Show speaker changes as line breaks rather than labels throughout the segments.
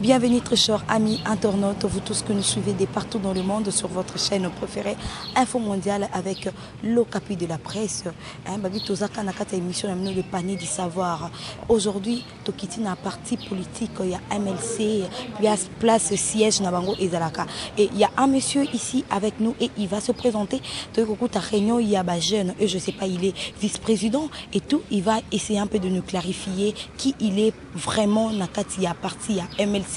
Bienvenue très chers amis internautes, vous tous que nous suivez de partout dans le monde sur votre chaîne préférée Info Mondiale avec l'Ocapi de la presse. Babi Tozaka Nakata émission le panier du savoir. Aujourd'hui, Tokiti na parti politique, il y a MLC, place siège Nabango et Zalaka. Et il y a un monsieur ici avec nous et il va se présenter. Ta réunion, il y a un jeune, et je sais pas, il est vice-président et tout. Il va essayer un peu de nous clarifier qui il est vraiment Nakati à parti à MLC.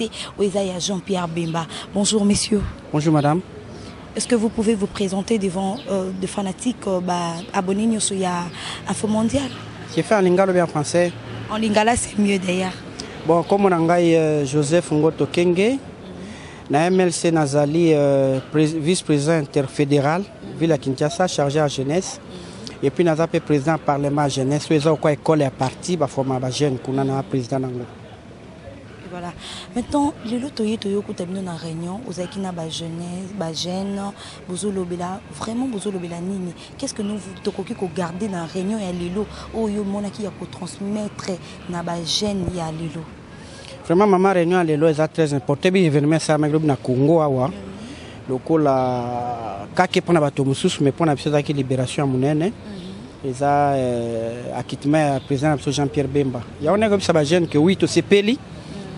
Jean-Pierre Bemba. Bonjour messieurs.
Bonjour madame.
Est-ce que vous pouvez vous présenter devant des fanatiques abonnés sur Info Mondiale?
J'ai fait en lingala ou bien en français?
En lingala c'est mieux d'ailleurs.
Bon, comme on a Joseph Ngoto Kenge, na MLC Nazali vice-président interfédéral, ville à Kinshasa, chargé à jeunesse. Et puis nous avons président du Parlement jeunesse, nous avons école et parti, nous avons jeune, nous avons président d'anglais.
Voilà. Maintenant, les lots toyo kutabino na réunion, aux akina ba jeunesse, ba jeune, bozo lobela, vraiment bozo lobela nini. Qu'est-ce que nous tokoki ko garder dans réunion ya lelo oyo mona ki ya ko transmettre na ba jeune ya lelo.
Vraiment maman réunion lelo est très important bi événement ça maglob na Congo awa. Lokola kake pona bato mususu mais pona biso za ki libération munene. Eza akitima président Jean-Pierre Bemba. Ya on a ba jeune que oui to sepeli.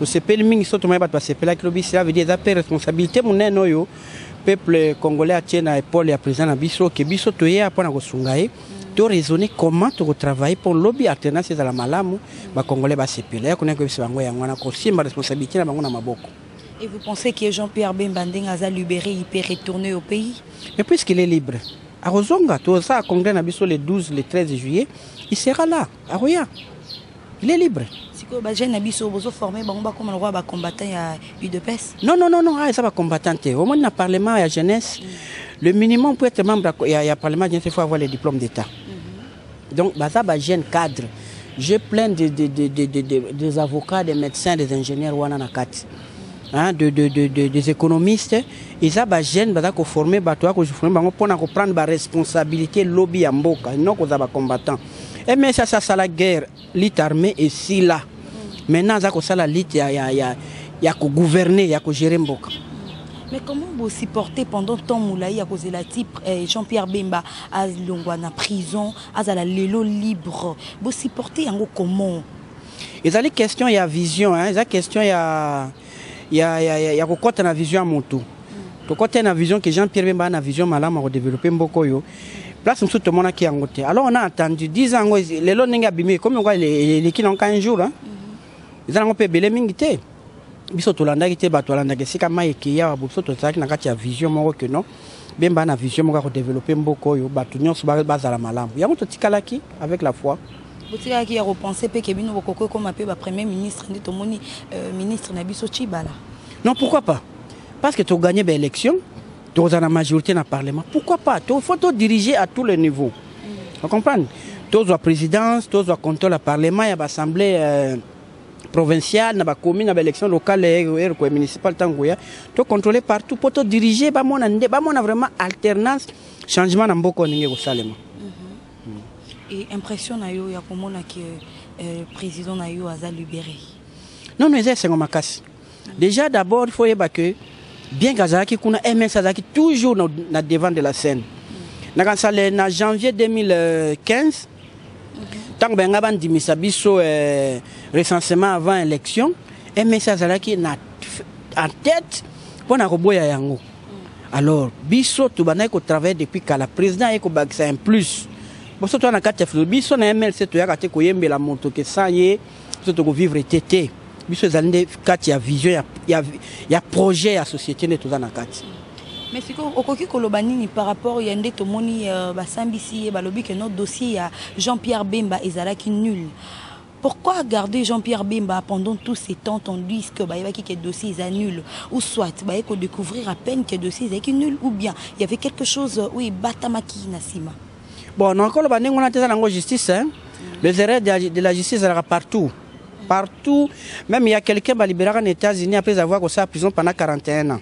Le CPL mingi soto mai bat CPL qui lobi cela veut dire ça responsabilité mon noyo peuple congolais a tient à épaule ya président na biso que biso to ya pona ko sungaye to raisonner comment to travailler pour lobby alternance za la malamu ba congolais ba CPL ya connait que biso bango ya ngwana ko simba responsabilité na bango na maboko.
Et vous pensez que Jean-Pierre Bemba a libéré, il peut retourner au pays?
Mais puisqu'il est libre, à Rozonga, tout ça, congrès na biso le 12, le 13 juillet, il sera là, à Roya. Il est libre.
Les jeunes sont formés comme le roi combattant à UDPS.
Non, ça va combattant. Au moins, dans le Parlement et la jeunesse, le minimum pour être membre il y a Parlement, il faut avoir les diplômes d'État. Donc, ça va jeune cadre. J'ai plein des avocats, des médecins, des ingénieurs, des économistes. Et ça va jeune, qui former, pour prendre la responsabilité lobby à Mboka, non que ça va combattant. Et mais ça la guerre, l'île armée est si là. Maintenant, ça la l'île, il y a gouverner, il y a gérer Mboka.
Mais comment vous supportez pendant le temps Moulaï à cause de la type Jean-Pierre Bemba à Longwana prison, à la Lelo libre? Vous supportez en comment?
Il y a des questions, il y a vision, il y a question, il y a une vision à mon tour. Quand il y a une vision que Jean-Pierre Bemba a une vision malade à développer Mboka. Place tout le monde qui a ngoté. Alors on a attendu 10 ans les lots n'enga bimé comme on voit les qui n'ont qu'un jour hein. Ils ont peu belé mingité. Biso to landa kité ba to landa ke sika mai ki ya biso to tsaki na kati ya vision moko que non. Bemba na vision moko ko développer mboko yo ba to nyonso ba bazala malamu. Ya moto tikalaki avec la foi.
Botika ki ya repenser pe ke bino bokoko comme appelé ba premier ministre ndi to moni ministre na biso Chibala.
Non pourquoi pas? Parce que tu as gagné des élections. Tu as la majorité dans le Parlement. Pourquoi pas? Il faut te diriger à tous les niveaux. Vous comprenez? Tu as la présidence, tu as le contrôle du Parlement, il y a l'Assemblée provinciale, il y a la commune, il y a l'élection locale et municipale. Tu as contrôlé partout pour te diriger. Il y a vraiment alternance, changement dans beaucoup de Salema.
Et impression, il y a comment le président a libéré?
Non, c'est un makasi. Déjà, d'abord, il faut que bien Gazaki kuna MS Azaki toujours na devant de la scène. En janvier 2015, tant que ben dimisa biso recensement avant élection, MS Azaki na en tête pour na roboya yango. Alors biso tu bana ko travailler depuis que la président eko bagisa en plus. Boso to na carte biso na MLC to yakate ko yembela moto ke sanye, biso to ko vivre tété. Biso zalinde kati ya vision ya projet ya société ne toza na kati.
Mais c'est quoi okoki koloba nini par rapport ya ndé tomoni ba sambisi ba lobi que notre dossier ya Jean-Pierre Bemba ezalaki nul. Pourquoi garder Jean-Pierre Bemba pendant tous ces temps on dit que ba yaki que dossier est nul ou soit ba yako découvrir à peine que dossier est nul ou bien il y avait quelque chose oui batamaki nasima.
Bon non koloba ningo na teza na justice hein. Les erreurs de la justice là partout. Partout, même il y a quelqu'un qui a libéré en États-Unis après avoir été en prison pendant 41 ans.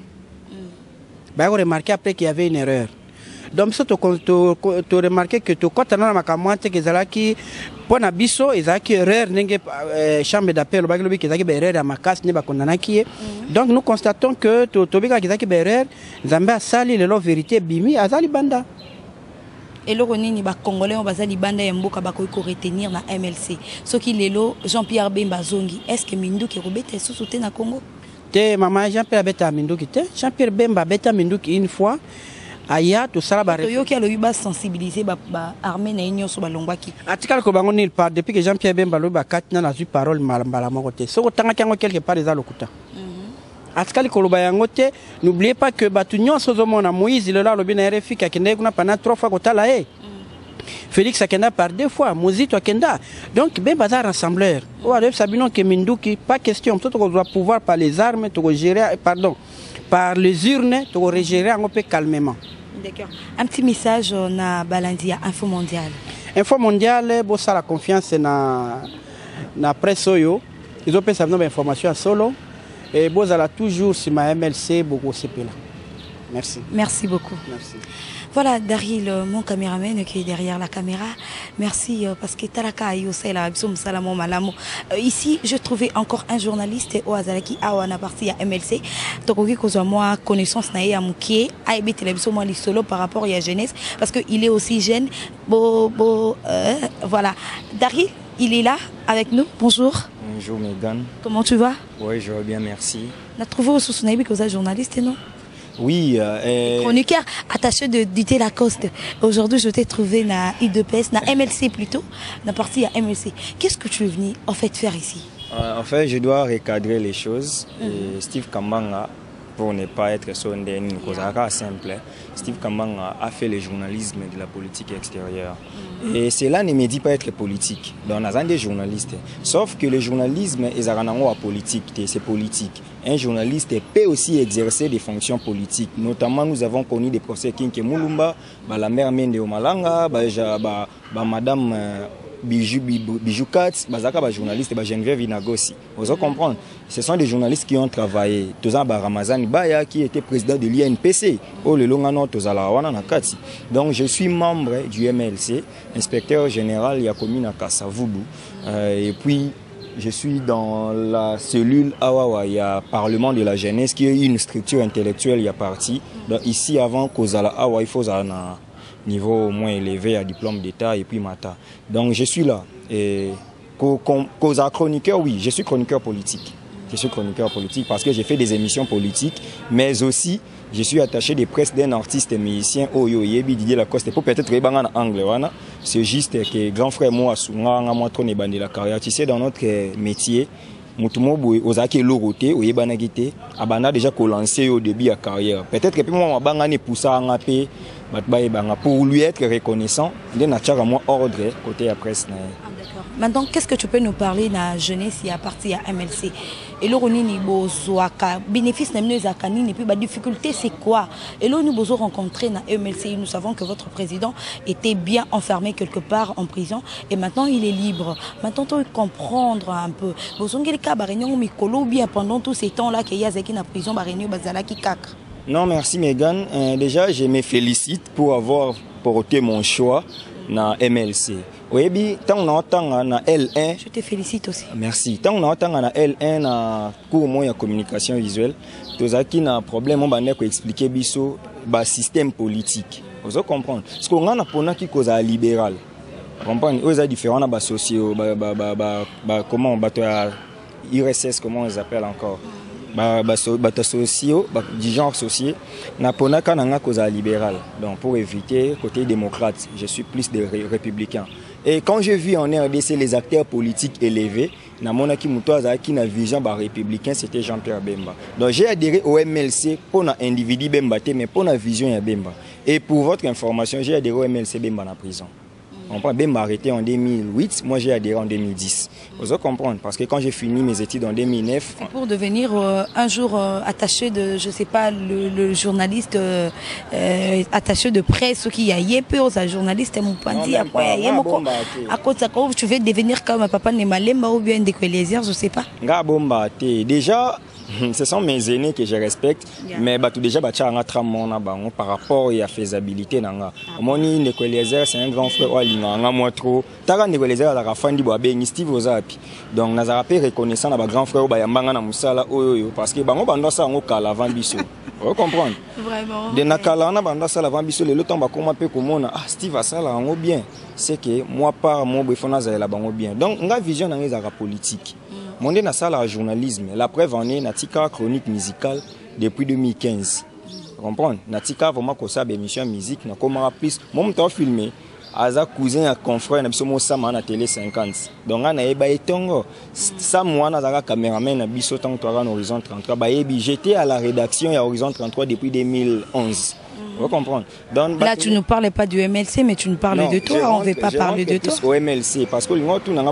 Il a remarqué après qu'il y avait une erreur. donc ça tu remarqué que tu quand na makamwante que zalaki pour na biso ezaki erreur ndenge chambre d'appel ba lobi que zaki ba erreur ya makasi ne ba kondanaki donc nous constatons que to bika que zaki ba erreur nzambe asali lelo vérité bimi azali banda.
Et le Ronini ba Congolais on bazali banda ya mboka ba ko retenir na MLC. Ce qui lelo Jean-Pierre Bemba Zongi, est-ce que Minduki robete sous na Congo?
Te maman Jean-Pierre beta Minduki te. Jean-Pierre Bemba beta Minduki une fois. Aya to sala ba
yo ki alo ba sensibiliser ba armée na union so ba longwaki.
Atikal ko bango nil part depuis que Jean-Pierre Bemba lo ba katna na zu parole malambala moko te. So ko tanga kango quelque part eza lokuta. Atikali koloba yango te, n'oubliez pas que batunion sozomona Moïse le la lobi na RFI ka kende kuna pendant 3 fois kotala Félix akenda par 2 fois, Mozito akenda. Donc ben bazar rassembleur. O adep sabino ke Minduki pas question tout on doit pouvoir par les armes to gérer pardon par les urnes to gérer un peu calmement.
D'accord. Un petit message na Balandia Info Mondiale.
Info Mondiale bo ça la confiance na presse oyo. Ils ont pensé avoir information à solo. Et Bozala toujours sur ma MLC, beaucoup CP là. Merci.
Merci beaucoup.
Merci.
Voilà, Daryl, mon caméraman qui est derrière la caméra. Merci parce que Talaka ici, je trouvais encore un journaliste au Azalaki Awana parti à MLC. Donc, moi, connaissance na ya Mouké, AIB télévision moi solo par rapport à la jeunesse parce qu'il est aussi jeune. Voilà. Daryl, il est là avec nous. Bonjour.
Bonjour Megan.
Comment tu vas?
Oui, je vais bien, merci.
On a trouvé au Sousounaïbi que vous êtes journaliste, non?
Oui.
Chroniqueur attaché de Dité Lacoste. Aujourd'hui, je t'ai trouvé na I2PS, na MLC plutôt, na partie à MLC. Qu'est-ce que tu es venu en fait faire ici?
En fait, je dois recadrer les choses. Et Steve Kambanga, pour ne pas être sondé, une cause simple, Steve Kambanga a fait le journalisme de la politique extérieure. Et cela ne me dit pas être politique. Donc, on a des journalistes. Sauf que le journalisme est à politique, c'est politique. Un journaliste peut aussi exercer des fonctions politiques. Notamment, nous avons connu des procès Kinke Mulumba, la mère Mende Omalanga, madame Bijou Katz, Bazaka, journaliste, Geneviève Inagosi. Vous comprenez? Ce sont des journalistes qui ont travaillé. Tozamba Ramazan Baya, qui était président de l'INPC. Donc, je suis membre du MLC, inspecteur général Yakomi Nakasavubu. Et puis, je suis dans la cellule Awawa, il y a Parlement de la jeunesse, qui est une structure intellectuelle, il y a parti. Donc, ici, avant Kozala Awa, il faut un niveau au moins élevé à diplôme d'État et puis Mata. Donc, je suis là. Et Koza chroniqueur, oui, je suis chroniqueur politique. Je suis chroniqueur politique parce que j'ai fait des émissions politiques, mais aussi je suis attaché de presse d'un artiste et musicien Oyo Yebi Didier Lacoste. Pour peut-être en anglais, c'est juste que grand frère moi moi trop nebandi la carrière. Tu sais, dans notre métier, mutumobo ozaki loroté oyebanagité abana déjà commencé au début de la carrière. Peut-être que moi bangane poussa ngapé pour lui être reconnaissant, de nature à moi ordre côté la presse.
Maintenant, qu'est-ce que tu peux nous parler de la jeunesse qui a parti à MLC? Et là, on a bénéfice et puis la difficulté, c'est quoi? Et là, nous avons rencontré dans MLC. Nous savons que votre président était bien enfermé quelque part en prison et maintenant il est libre. Maintenant, on peut comprendre un peu. Pendant tous ces temps-là, qu'il y a en prison,
non, merci Megan. Déjà, je me félicite pour avoir porté mon choix dans MLC. Oui, tant on entend na L1.
Je te félicite aussi.
Merci. Tant on entend na L1 na cours moyen communication visuelle, tous qui na problème on va expliquer biso ba système politique. Vous comprenez? Parce qu'on a pona qui cause libéral. Comprendre? Aux différents ba sociaux, comment ba IRSS comment on les appelle encore. Sociaux, du genre sociaux, na pona kananga cause libéral. Donc pour éviter côté démocrate, je suis plus de républicain. Et quand je vis en RDC les acteurs politiques élevés, na monaki mutoaza qui na vision ba républicain, c'était Jean-Pierre Bemba. Donc j'ai adhéré au MLC pour un individu Bemba mais pour la vision ya Bemba. Et pour votre information, j'ai adhéré au MLC Bemba en prison. On peut Bemba arrêté en 2008, moi j'ai adhéré en 2010. Vous comprenez? Parce que quand j'ai fini mes études en 2009...
C'est pour devenir un jour attaché de, je sais pas, le journaliste attaché de presse qui a yépé aux journalistes mon pandi à quoi tu veux devenir comme papa Nemalemba ou bien des Elésières, je sais pas.
Déjà Ce sont mes aînés que je respecte, mais tout déjà par rapport à la faisabilité. Mon Nekolézer, c'est un grand frère, moi trop. Tara Nekolézer, la Rafandi Boabe, Steve Ozapi. Donc, nous avons reconnaissant à grand frère Bayambanga Moussala, parce que Bango Banda ça en Kala Vambiso. Vous comprenez?
Vraiment.
De Nakala, Banda ça la Vambiso, le temps comment peut comment Steve a ça là en bien. C'est que moi, par mon béfona, ça la bango bien. Donc, on a vision dans les arts politiques. Mon na ça la journalisme. La preuve en est natika chronique musicale depuis 2015. Vous comprenez? Natika vraiment que ça émission musique na comment plus mon temps filmé aza cousin à confrère na biso mo sama na télé 50. Donc on a eba etongo ça moi na zaka caméraman na biso tant toi na Horizon 33 ba yebi j'étais à la rédaction à Horizon 33 depuis 2011. Vous comprenez? Donc,
là, tu ne parlais pas du MLC, mais tu nous parles de toi. On ne veut pas parler de toi.
Au MLC, parce que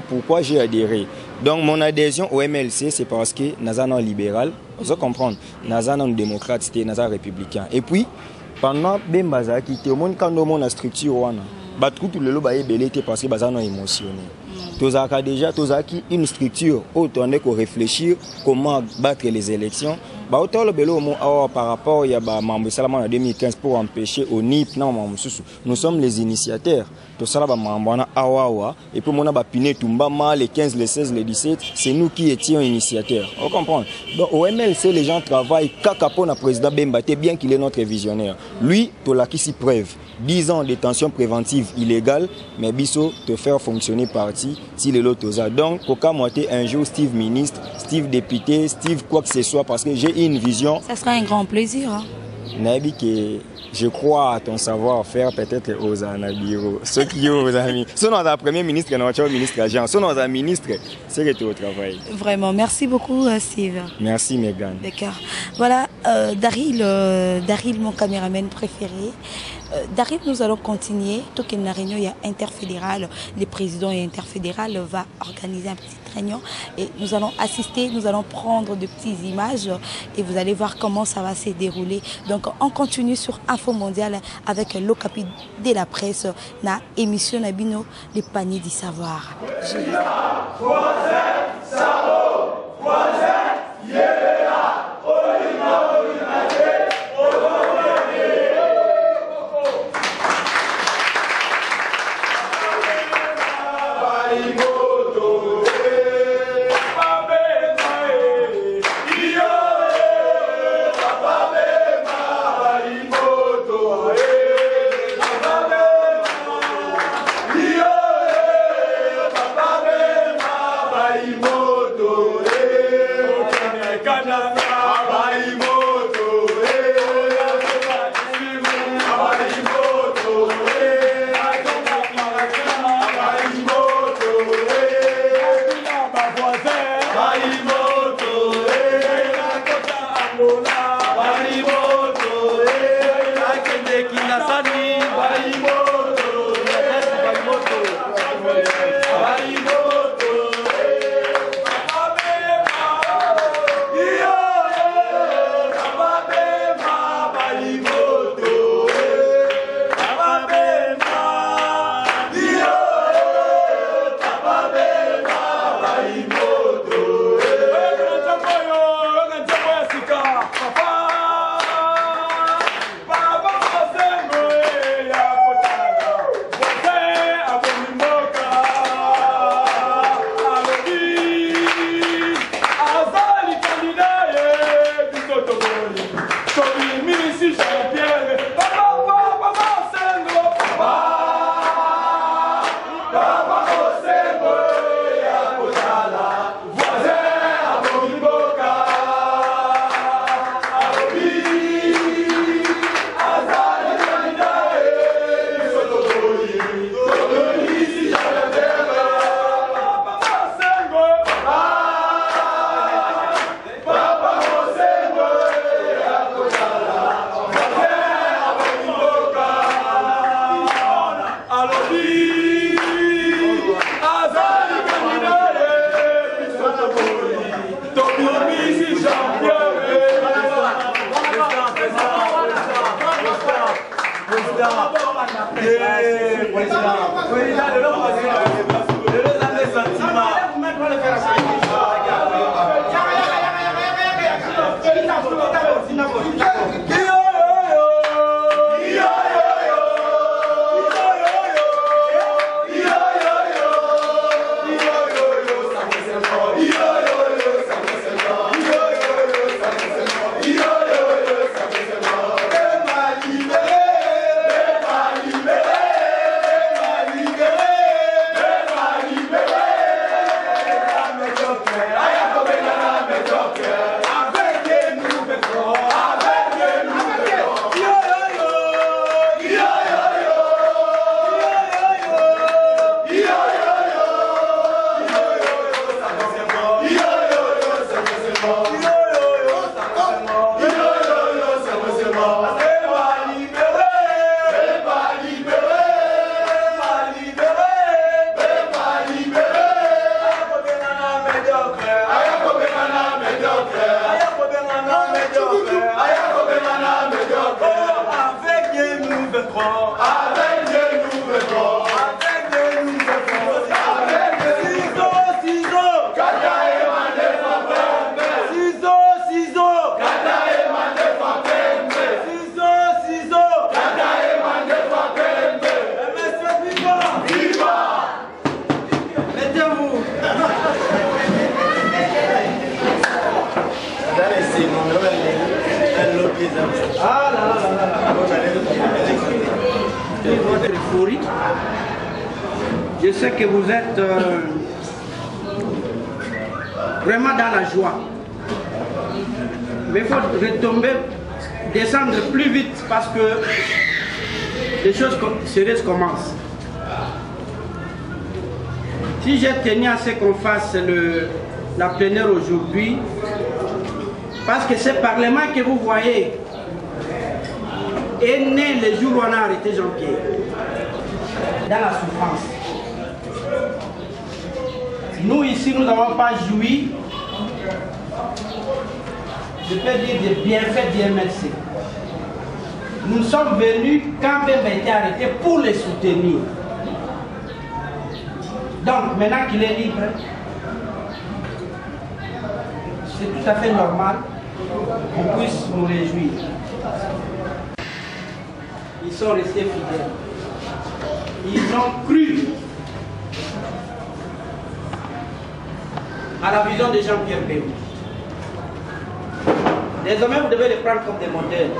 pourquoi j'ai adhéré. Donc, mon adhésion au MLC, c'est parce que nous sommes libéral. Vous comprenez? Nous sommes démocrate, nous sommes républicain. Et puis, pendant Bembaza, qui était au monde quand on a la structure, tout le monde a été parce que nous sommes émotionnés. Nous avons déjà une structure où on a réfléchir comment battre les élections. Par rapport à Mambo Salama en 2015 pour empêcher au NIP, nous sommes les initiateurs. Tout ça, et puis on a piné Tumbama, les 15, les 16, les 17, c'est nous qui étions initiateurs. Vous comprenez? Donc au MLC, les gens travaillent. Kakapon, le président Bembate, bien qu'il est notre visionnaire. Lui, tu l'as qui s'y preuve. 10 ans de détention préventive illégale, mais Bisso te faire fonctionner parti si le lot aux a. Donc, Koka Moité, un jour, Steve ministre, Steve député, Steve quoi que ce soit, parce que j'ai une vision.
Ça sera un grand plaisir. Hein?
Nabi, que je crois à ton savoir-faire, peut-être aux Anabiro. Ceux qui ont aux amis. Ceux dans la première ministre, notre ministre agent. Ceux dans la ministre, c'est que tu au travail.
Vraiment, merci beaucoup, Steve.
Merci, Megan.
D'accord. Voilà, Daryl, mon caméraman préféré. Daryl, nous allons continuer. Tout qu'il y a une réunion, il y a interfédéral. Le président et interfédéral va organiser un petit réunion et nous allons assister, nous allons prendre de petites images et vous allez voir comment ça va se dérouler. Donc on continue sur Info Mondial avec l'Ocapi de la presse, na émission Nabino, les paniers du savoir.
forts. Avec Dieu nous vivons. Avec Dieu nous vivons. Avec Dieu ciseaux. Kata et Mande Fapembe. Ciseaux. Kata et Mande Fapembe. Ciseaux. Kata et Mande Fapembe. MSP viva. Viva. Mettez-vous. Ah là là là là.
Votre euphorie. Je sais que vous êtes vraiment dans la joie. Mais il faut retomber, descendre plus vite parce que les choses sérieuses commencent. Si j'ai tenu à ce qu'on fasse la plénière aujourd'hui, parce que ce Parlement que vous voyez est né le jour où on a arrêté Jean-Pierre, dans la souffrance. Nous ici, nous n'avons pas joui, je peux dire, des bienfaits du MLC. Nous sommes venus quand Bemba a été arrêté pour les soutenir. Donc, maintenant qu'il est libre, c'est tout à fait normal qu'on puisse nous réjouir. Ils sont restés fidèles. Ils ont cru à la vision de Jean-Pierre Bemba. Désormais, vous devez les prendre comme des modèles.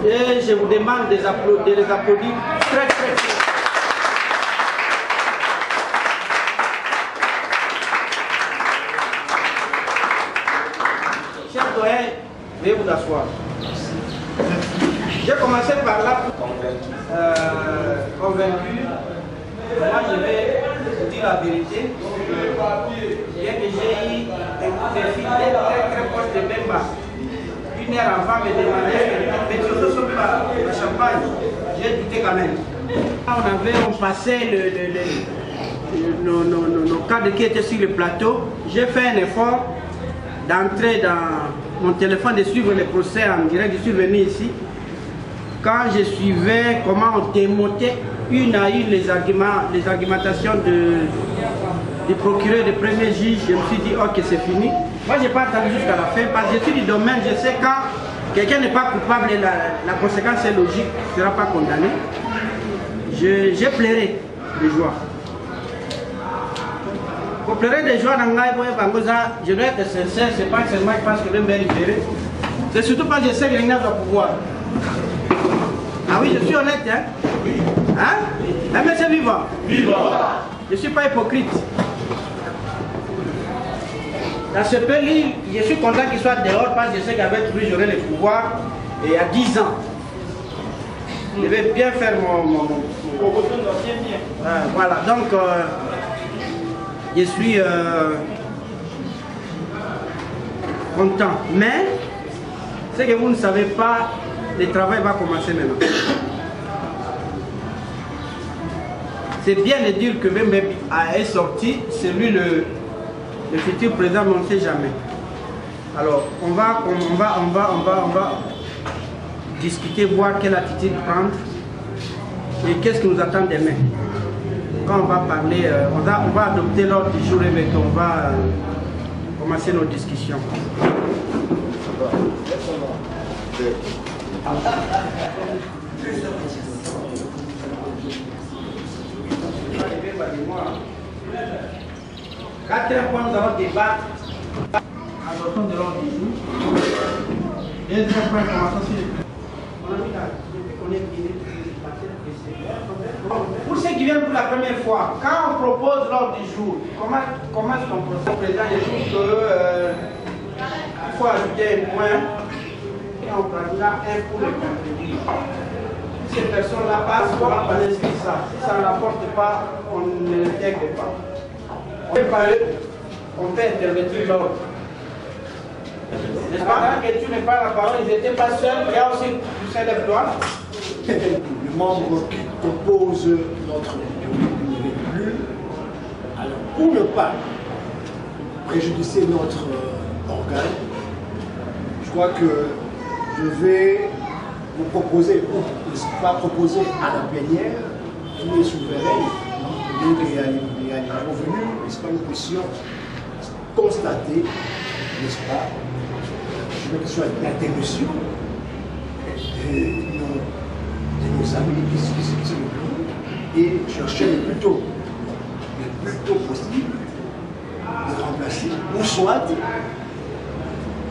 Et je vous demande de les applaudir très très fort. Chers doyens, veuillez vous asseoir. J'ai commencé par là, convaincu. Moi, je vais vous dire la vérité. Bien que j'ai eu des fidèles très proches de Bemba, une heure avant me demander, mais surtout sur la champagne, j'ai douté quand même. On passait nos cadres qui étaient sur le plateau. J'ai fait un effort d'entrer dans mon téléphone, de suivre les procès en direct. Je suis venu ici. Quand je suivais comment on démontait une à une les argumentations du procureur, du premier juge, je me suis dit ok, c'est fini. Moi je n'ai pas attendu jusqu'à la fin parce que je suis du domaine, je sais quand quelqu'un n'est pas coupable et la conséquence est logique, il ne sera pas condamné. J'ai pleuré de joie. Pour pleurer de joie, je dois être sincère, c'est pas seulement parce que le maire est libéré. C'est surtout parce que je sais que l'Église doit pouvoir. Ah oui, je suis honnête, hein? Hein? Mais c'est vivant. Vivant. Je ne suis pas hypocrite. Dans ce pays, je suis content qu'il soit dehors parce que je sais qu'avec lui, j'aurai le pouvoir. Et il y a 10 ans, je vais bien faire mon... voilà, donc, je suis content. Mais, ce que vous ne savez pas, le travail va commencer maintenant. C'est bien de dire que même est sorti, c'est lui le futur président, mais on ne sait jamais. Alors, on va discuter, voir quelle attitude prendre et qu'est-ce qui nous attend demain. Quand on va parler, on va adopter l'ordre du jour et on va commencer nos discussions. Quatrième point, nous allons débattre en sortant de l'ordre du jour. Deuxième point, commençons sur les... Pour ceux qui viennent pour la première fois, quand on propose l'ordre du jour, comment est-ce qu'on procède? Président, je trouve qu'il faut ajouter un point et on prendra un pour le contredire. Si ces personnes-là passent, on va inscrire ça. Si ça ne rapporte pas, on ne l'intègre pas. On peut parler, on peut intervenir l'ordre. N'est-ce pas? Quand tu n'es pas la parole, ils n'étaient pas seuls, il y a aussi Lucien Lève-Doigt.
Le membre qui compose notre public n'est plus. Alors, pour ne pas préjudicer notre organe, je crois que je vais vous proposer, ou pas proposer à la plénière, tous les souverains, et à revenu, n'est-ce pas, nous puissions constater, n'est-ce pas, je veux que ce soit l'interruption de nos amis qui sont le bureau et chercher le plus tôt possible de remplacer, ou soit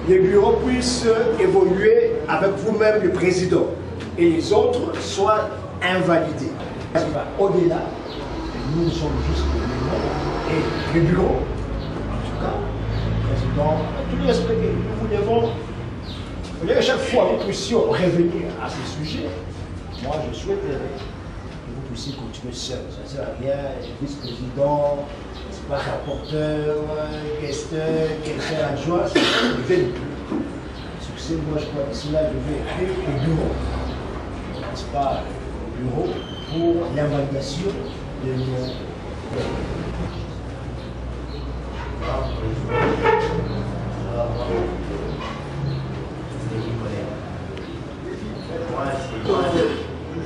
les bureaux puissent évoluer avec vous-même le président et les autres soient invalidés. Au-delà, nous sommes juste les membres et le bureau, en tout cas, le président, tout le respect que nous devons, à chaque fois nous puissions revenir à ce sujet. Moi, je souhaite que vous puissiez continuer seul. Ça ne sert à rien, vice-président, c'est pas rapporteur, questeur, questeur adjoint, c'est le succès. Moi, je crois que cela devait être le bureau, n'est-ce pas, le bureau pour l'invalidation de nos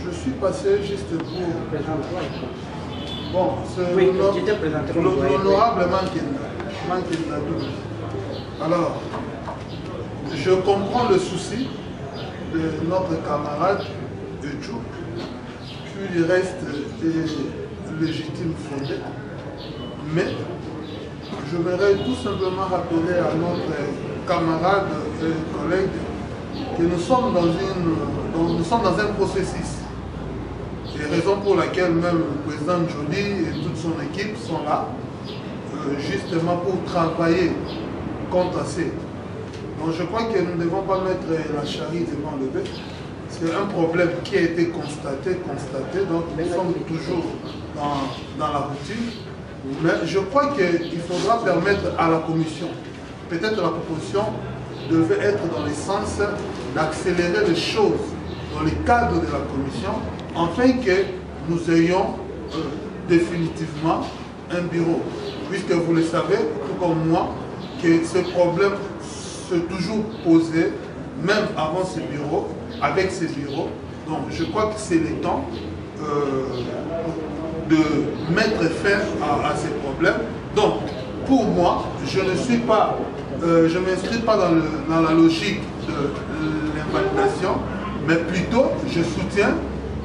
Je suis passé juste pour... Bon, c'est l'honorable Mankenadou. Alors, je comprends le souci de notre camarade de Djouk, qu'il reste légitime fondé, mais je voudrais tout simplement rappeler à notre camarade et collègue que nous sommes dans un processus. Et raison pour laquelle même le président Joly et toute son équipe sont là, justement pour travailler contre ça. Donc je crois que nous ne devons pas mettre la charrue devant le bœuf. C'est un problème qui a été constaté, donc nous sommes toujours dans la routine. Mais je crois qu'il faudra permettre à la commission, peut-être la proposition devait être dans le sens d'accélérer les choses dans le cadre de la commission, afin que nous ayons définitivement un bureau. Puisque vous le savez, tout comme moi, que ce problème s'est toujours posé, même avant ce bureau, avec ces bureaux. Donc je crois que c'est le temps de mettre fin à ces problèmes. Donc pour moi, je ne suis pas, je ne m'inscris pas dans la logique de l'invalidation, mais plutôt je soutiens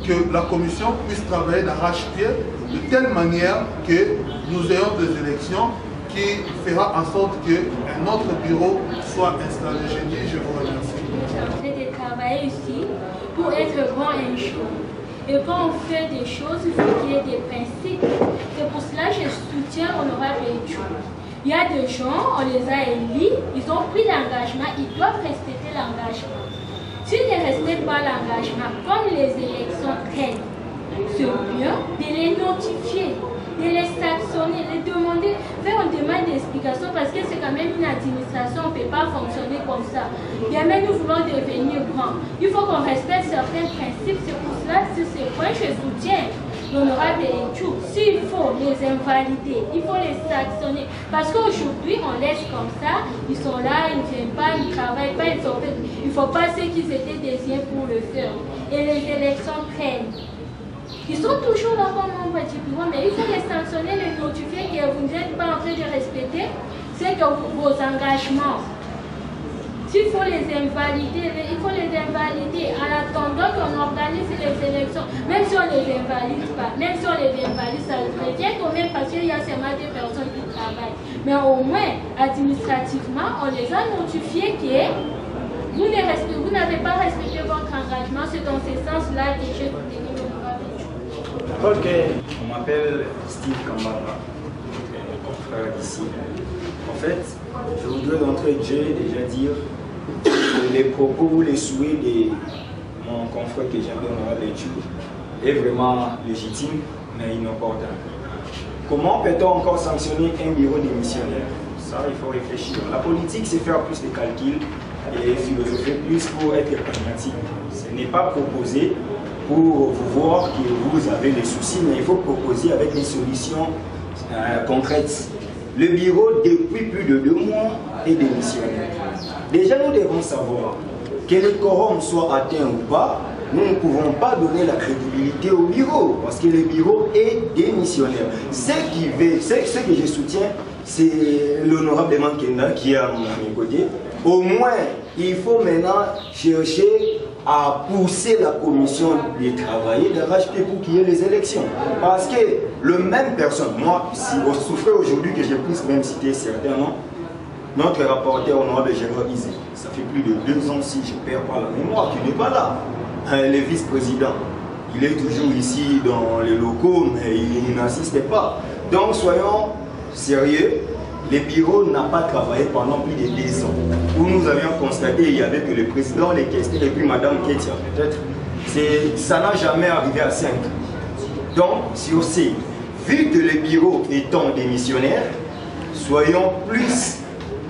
que la commission puisse travailler d'arrache-pied de telle manière que nous ayons des élections qui fera en sorte qu'un autre bureau soit installé. Je vous remercie.
J'ai de travailler ici pour être bon à une chose. Et quand on fait des choses, il faut qu'il y ait des principes. C'est pour cela que je soutiens honorable Djouk. Il y a des gens, on les a élus, ils ont pris l'engagement, ils doivent respecter l'engagement. S'ils ne respectent pas l'engagement, comme les élections traînent, c'est bien de les notifier, de les sanctionner, de les demander, faire une demande d'explication parce que c'est quand même une administration, on ne peut pas fonctionner comme ça. Bien, nous voulons devenir grands. Il faut qu'on respecte certains principes, c'est pour cela que c'est ce point que je soutiens. L'honorable Djouk, s'il faut les invalider, il faut les sanctionner. Parce qu'aujourd'hui, on laisse comme ça, ils sont là, ils ne viennent pas, ils ne travaillent pas, il ne faut pas ceux qui étaient désignés pour le faire. Et les élections prennent. Ils sont toujours là comme membres du bureau, mais il faut les sanctionner, les notifier que vous n'êtes pas en train de respecter, c'est que vos engagements. S'il faut les invalider, il faut les invalider en attendant qu'on organise les élections. Même si on ne les invalide pas, même si on les invalide, ça revient quand même parce qu'il y a seulement des personnes qui travaillent. Mais au moins, administrativement, on les a notifiés que vous n'avez pas respecté votre engagement. C'est dans ce sens-là que j'ai soutenu l'honorable Djouk.
Ok, on m'appelle Steve Kambara, confrère d'ici. En fait, je voudrais d'entrée de jeu déjà dire que les propos ou les souhaits de mon confrère que j'aime honorable Djouk est vraiment légitime, mais inopportun. Comment peut-on encore sanctionner un bureau démissionnaire? Ça, il faut réfléchir. La politique, c'est faire plus de calculs et philosopher plus pour être pragmatique. Ce n'est pas proposer pour vous voir que vous avez des soucis, mais il faut proposer avec des solutions concrètes. Le bureau, depuis plus de 2 mois, est démissionnaire. Déjà, nous devons savoir que le quorum soit atteint ou pas, nous ne pouvons pas donner la crédibilité au bureau, parce que le bureau est démissionnaire. Ce que je soutiens, c'est l'honorable Mankenda qui est à mes côtés. Au moins, il faut maintenant chercher à pousser la commission de travailler, de racheter pour qu'il y ait les élections. Parce que le même personne, moi, si vous souffrez aujourd'hui que je puisse même citer certains noms, notre rapporteur honorable Gérard Izé, ça fait plus de 2 ans si je ne perds pas la mémoire, qui n'est pas là. Le vice-président, il est toujours ici dans les locaux, mais il n'assiste pas. Donc soyons sérieux. Le bureau n'a pas travaillé pendant plus de 10 ans. Où nous avions constaté, il y avait que le président, les questions, et puis Madame Ketia, peut-être, ça n'a jamais arrivé à 5. Donc, sur ces, vu que le bureau étant démissionnaire, soyons plus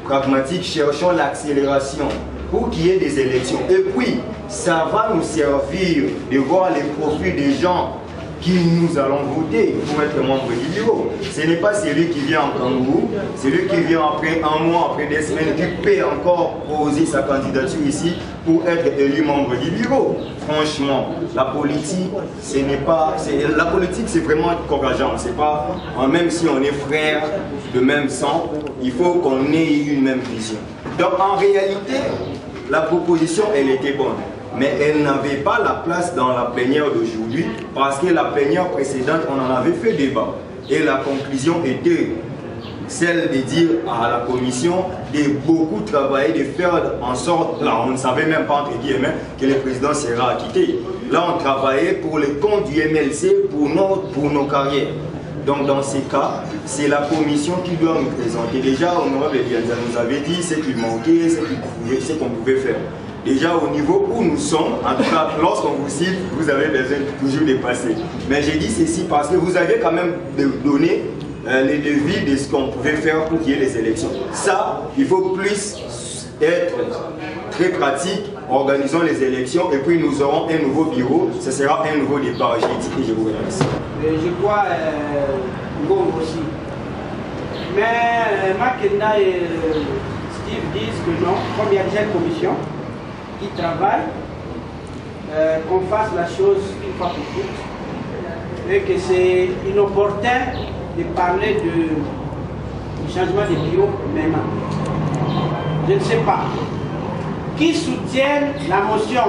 pragmatiques, cherchons l'accélération pour qu'il y ait des élections. Et puis, ça va nous servir de voir les profils des gens qui nous allons voter pour être membre du bureau. Ce n'est pas celui qui vient en kangourou, celui qui vient après 1 mois, après 2 semaines, qui peut encore poser sa candidature ici pour être élu membre du bureau. Franchement, la politique, ce n'est pas... La politique, c'est vraiment encourageant. C'est pas... Même si on est frères de même sang, il faut qu'on ait une même vision. Donc en réalité, la proposition, elle était bonne. Mais elle n'avait pas la place dans la plénière d'aujourd'hui parce que la plénière précédente, on en avait fait débat. Et la conclusion était celle de dire à la commission de beaucoup travailler, de faire en sorte, là on ne savait même pas entre guillemets que le président sera acquitté. Là on travaillait pour le compte du MLC, pour nos carrières. Donc dans ces cas, c'est la commission qui doit nous présenter. Déjà, honorable Bianza nous avait dit ce qu'il manquait, ce qu'on pouvait faire. Déjà au niveau où nous sommes, en tout cas lorsqu'on vous cite, vous avez besoin toujours de passer. Mais j'ai dit ceci parce que vous avez quand même donné les devis de ce qu'on pouvait faire pour qu'il y ait les élections. Ça, il faut plus être très pratique, organisons les élections et puis nous aurons un nouveau bureau, ce sera un nouveau départ. J'ai dit et je vous remercie.
Je crois Ngom aussi. Mais Mankenda et Steve disent que non, comme il y a déjà une commission qui travaille, qu'on fasse la chose une fois pour toutes et que c'est inopportun de parler du changement de bureau maintenant. Je ne sais pas. Qui soutient la motion